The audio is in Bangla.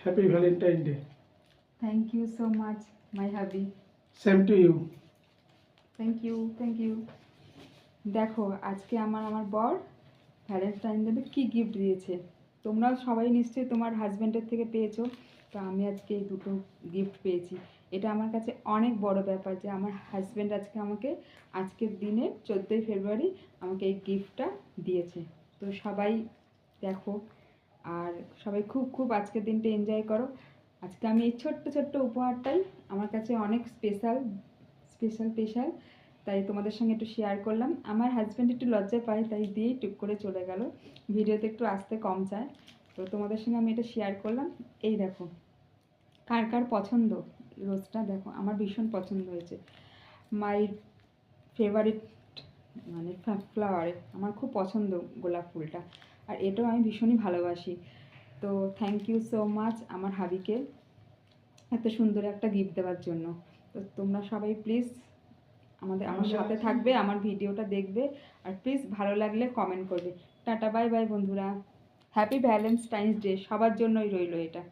Happy Valentine Day. Thank you so much, my hubby. Same to you. Thank you. দেখো আজকে আমার বর ভ্যালেন্টাইন ডেতে কী গিফট দিয়েছে। তোমরাও সবাই নিশ্চয়ই তোমার হাজব্যান্ডের থেকে পেয়েছো। তো আমি আজকে এই দুটো গিফট পেয়েছি। এটা আমার কাছে অনেক বড় ব্যাপার যে আমার হাজব্যান্ড আজকে আমাকে আজকের দিনে 14ই ফেব্রুয়ারি আমাকে এই গিফটটা দিয়েছে। তো সবাই দেখো আর সবাই খুব আজকের দিনটা এনজয় করো। আজকে আমি এই ছোট্ট উপহারটাই আমার কাছে অনেক স্পেশাল। তাই তোমাদের সঙ্গে একটু শেয়ার করলাম। আমার হাজব্যান্ড একটু লজ্জা পায়, তাই দিয়েই টুক করে চলে গেল। ভিডিওতে একটু আসতে কম চায়। তো তোমাদের সঙ্গে আমি এটা শেয়ার করলাম। এই দেখো কার পছন্দ রোজটা, দেখো আমার ভীষণ পছন্দ হয়েছে। মাই ফেভারিট মানে ফ্লাওয়ার, আমার খুব পছন্দ গোলাপ ফুলটা। আর এটাও আমি ভীষণই ভালোবাসি। তো থ্যাংক ইউ সো মাচ আমার হাবিকে এত সুন্দর একটা গিফট দেওয়ার জন্য। তো তোমরা সবাই প্লিজ আমার সাথে থাকবে, আমার ভিডিওটা দেখবে, আর প্লিজ ভালো লাগলে কমেন্ট করবে। টাটা বাই বাই বন্ধুরা। হ্যাপি ভ্যালেন্টাইন্স ডে সবার জন্যই রইলো এটা।